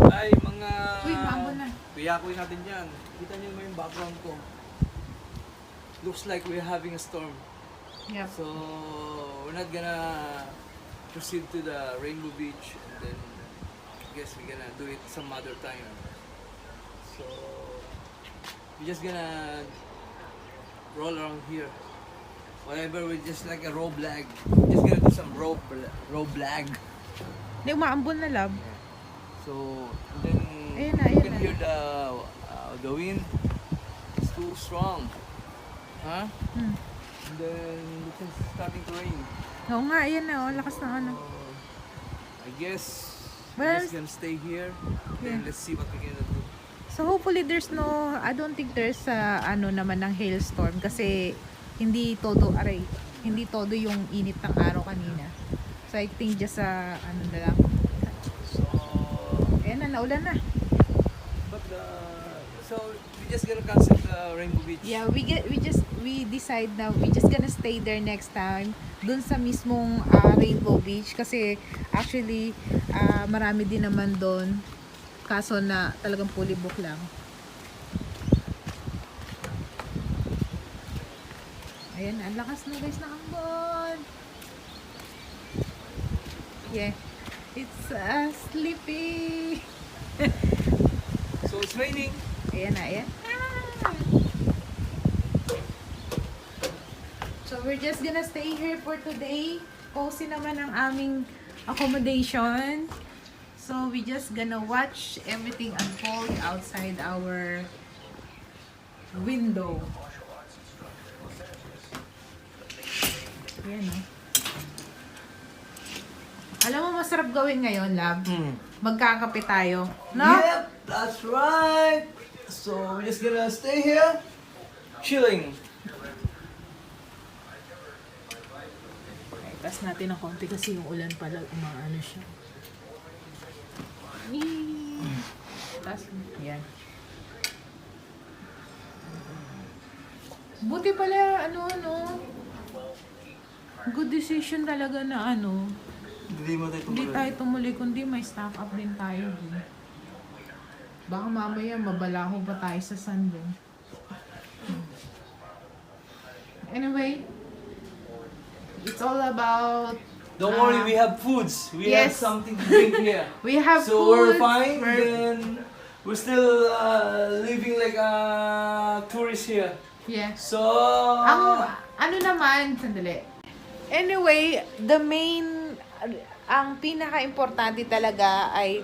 Ay, mga... Uy, mambo na. Piyakoy natin yan. Kita niyo naman yung background ko. Looks like we're having a storm. Yep. So, we're not gonna proceed to the Rainbow Beach and then I guess we're gonna do it some other time. So, we're just gonna roll around here. Whatever, we're just like a row blag. We're just gonna do some row blag. Hindi, umaambon na, love. So, and then Ayun na, you ayun can na. hear the wind. It's too strong. Huh? Hmm. And then it's starting to rain. Oo nga, ayan na, oh, lakas ng ano. I guess Well, we're just gonna stay here. Then let's see what we're gonna do. So hopefully there's no, I don't think there's ano naman ng hailstorm kasi hindi todo yung init ng araw kanina. So I think just ano na lang. So, Ayan na, naulan na. but so we're just gonna cancel the Rainbow Beach. Yeah, we decide na we just gonna stay there next time dun sa mismong Rainbow Beach kasi actually marami din naman doon kaso na talagang fully book lang. Ayan, ang lakas na guys ng ambon. Yeah, it's sleepy. So it's raining. Ayan na, ayan. So we're just gonna stay here for today. Cozy naman ang aming accommodation. So we just gonna watch everything unfold outside our window. Ayan o. Alam mo, masarap gawin ngayon, love. Magkakape tayo. No? Yep, that's right. So we're just gonna stay here, chilling. Tas natin ng konti kasi yung ulan pala umaano siya. Tas, yan. Buti pala, good decision talaga na Hindi mo tayo hindi tayo tumuloy, kundi may stock up din tayo. Baka mamaya mabalaho pa tayo sa sun din. Anyway, it's all about Don't worry, we have foods. We have yes. something to drink here. we have So food. we're fine. Then we're still living like a tourist here. Yeah. So Ang ano naman, sandali. Anyway, ang pinaka-importante talaga ay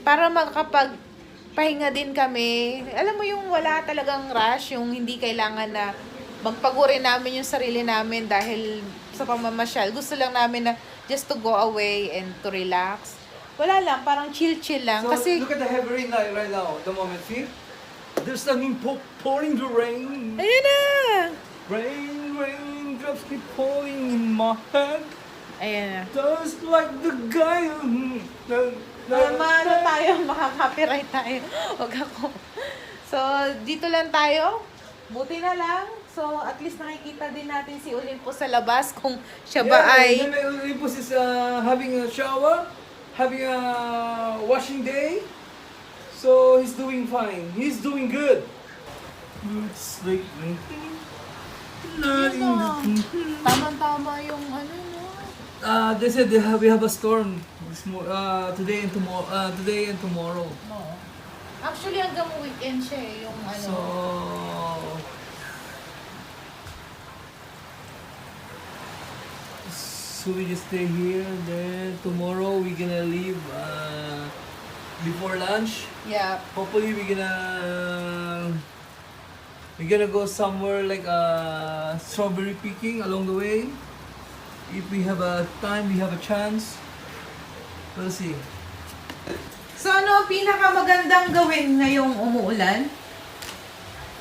para makapagpahinga din kami. Alam mo yung wala talagang rush, yung hindi kailangan na magpaguri namin yung sarili namin dahil sa pamamasyal. Gusto lang namin na just to go away and to relax. Wala lang, parang chill-chill lang. So Kasi, look at the heavy rain right now. The moment, see? There's something pouring the rain. ayun na! Rain, drops keep falling in my head. Ayan na. Just like the guy. Ano tayo, makaka-copyright tayo. Huwag ako. So, dito lang tayo. Buti na lang. So, at least nakikita din natin si Olympus sa labas kung siya ba ay... Olympus is having a shower, having a washing day. So he's doing fine. He's doing good. It's like Tama-tama yung ano, no? they said we have a storm today and tomorrow. No. Actually, hanggang weekend siya eh, yung ano. So we just stay here, then tomorrow we're gonna leave before lunch. Yeah. Hopefully we're gonna go somewhere like strawberry picking along the way. If we have a time, we have a chance. We'll see. So ano ang pinakamagandang gawin ngayong umuulan?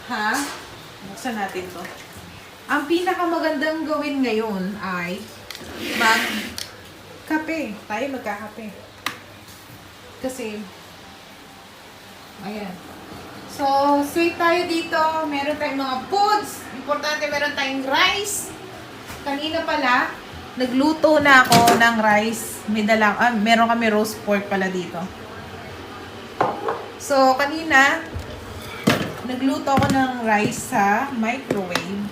Ha? Buksan natin to. Ang pinakamagandang gawin ngayon ay mag-kape. Tayo magkakape. Kasi, ayan. So, safe tayo dito. Meron tayong mga foods. Importante, meron tayong rice. Kanina pala, nagluto na ako ng rice. Meron kami roast pork pala dito. So, kanina, nagluto ako ng rice sa microwave.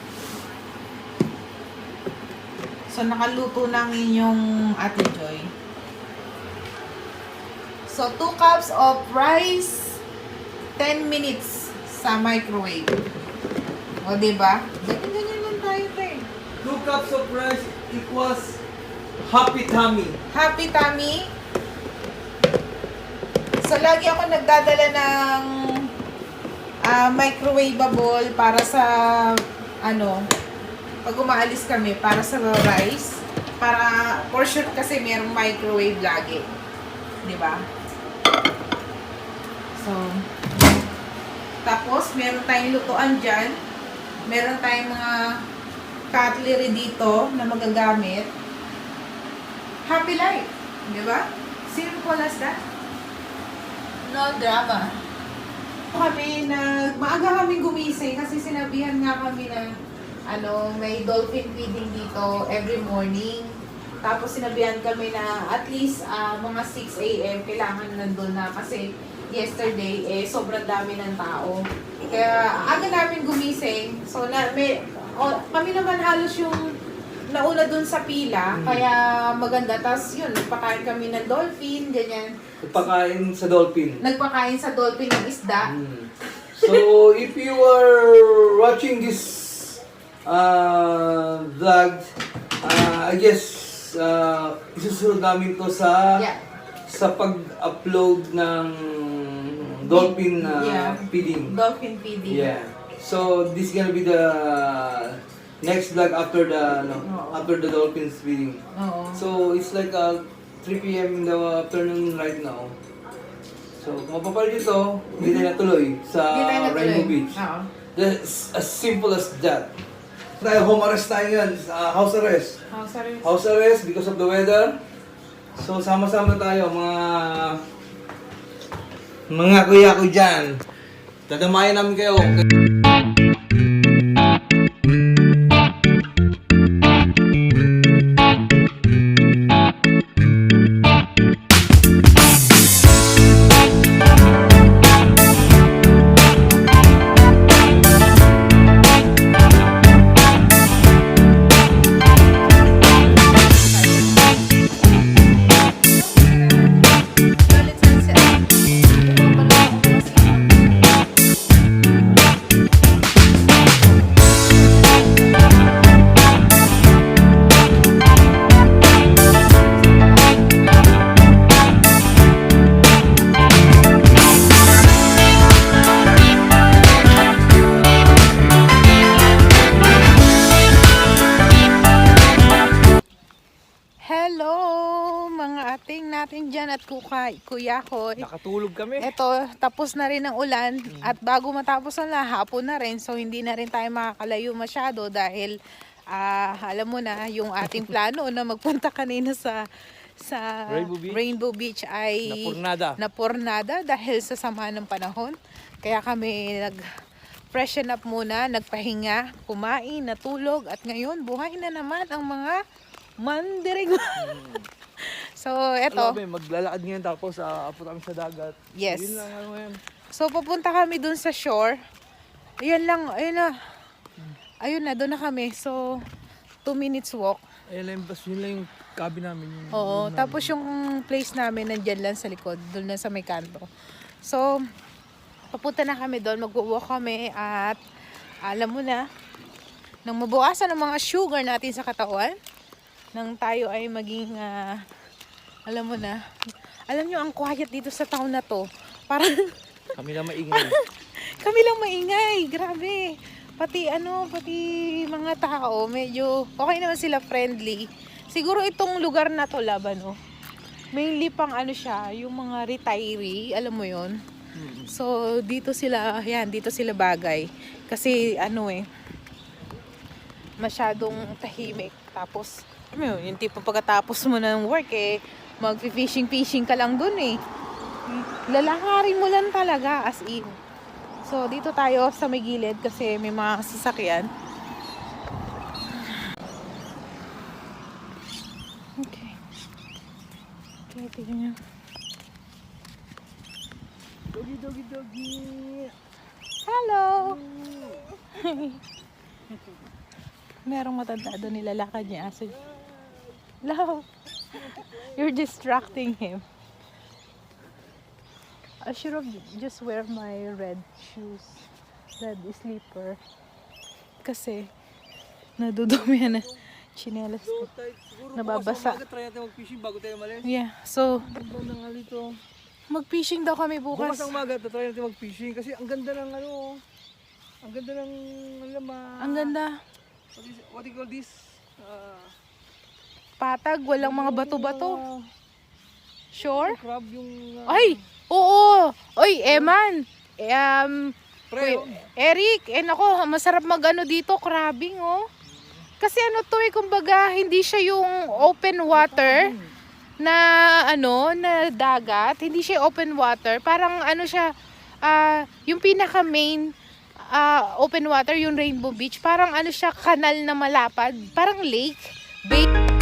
So, nakaluto ng inyong Ate Joy. So, 2 cups of rice, 10 minutes sa microwave. O, diba? Ganyan lang tayo, te. 2 cups of rice equals happy tummy. Happy tummy. So, lagi ako nagdadala ng microwavable para sa, pag umaalis kami, para sa rice. Para, for sure kasi mayroong microwave lagi. Diba? So, tapos, meron tayong lutuan dyan. Meron tayong mga cutlery dito na magagamit. Happy life. Diba? Simple as that. No drama. Maaga kami gumising kasi sinabihan nga kami na may dolphin feeding dito every morning. Tapos sinabihan kami na at least mga 6 a.m. kailangan nandun na kasi yesterday sobrang dami ng tao. Kaya aga namin gumising. So kami naman halos yung nauna dun sa pila, kaya maganda. Tapos yun, nagpakain kami ng dolphin, ganyan. Nagpakain sa dolphin. Nagpakain sa dolphin ng isda. So, if you are watching this vlog, I guess isusunod namin to sa pag-upload ng dolphin feeding. Dolphin feeding. Yeah. So, this is gonna be the next vlog after the dolphins feeding. So, it's like 3 p.m. in the afternoon right now. So, kung mapapalad dito, hindi tayo natuloy sa Rainbow Beach. That's as simple as that. Home arrest tayo yan. House arrest. House arrest because of the weather. So, sama-sama tayo, mga kuya ko dyan. Dadamayan namin kayo. Natin dyan at kuya ko. Nakatulog kami. Ito, tapos na rin ang ulan at bago matapos ang hapon na rin, so hindi na rin tayo makakalayo masyado dahil alam mo na yung ating plano na magpunta kanina sa Rainbow Beach ay napurnada dahil sa sama ng panahon. Kaya kami nag-freshen up muna, nagpahinga, kumain, natulog at ngayon buhay na naman ang mga mandirig. So, eto. Maglalakad ngayon tapos apunta kami sa dagat. Yes. Yun lang, yan. So, papunta kami dun sa shore. Ayun na, doon na kami. So, 2 minutes walk. Ayun lang yung cabin namin. Oo, tapos yung place namin nandyan lang sa likod, doon lang sa may kanto. So, papunta na kami doon, mag-walk kami at alam mo na, nang mabawasan ang mga sugar natin sa katawan, nang tayo ay maging, alam mo na, alam nyo, ang quiet dito sa town na to. Parang, Kami lang maingay. kami lang maingay, grabe. Pati mga tao, medyo okay naman sila, friendly. Siguro itong lugar na to, Laban, mainly pang siya, yung mga retiree, alam mo yon. So, dito sila bagay. Kasi, masyadong tahimik. Tapos, yung tipo pagkatapos mo ng work, mag-fishing ka lang dun lalakarin mo lang talaga, as in. So, dito tayo sa may gilid kasi may mga sasakyan. Okay. Okay, tingnan nyo. Doggy. Hello! Merong matanda doon, nilalakad niya aso. Love! You're distracting him. I should have just wear my red shoes. Red slipper. Kasi, nadudumihan na chinelas ko. Nababasa. Try natin mag-fishing bago tayo malis. Yeah, so, Ganda ng alito. mag-fishing daw kami Bukas bukas. ang umaga, try natin mag-fishing kasi ang ganda ng ang ganda ng Ang ganda. What do you call this? Patag, walang mga bato-bato. Sure? Crab yung... Ay! Oo! Oy, Eman! Pre, Eric, nako, masarap dito, crabbing, Kasi kumbaga, hindi siya yung open water na na dagat, hindi siya open water, parang siya, yung pinaka main open water, yung Rainbow Beach, parang siya, kanal na malapad, parang lake, bay.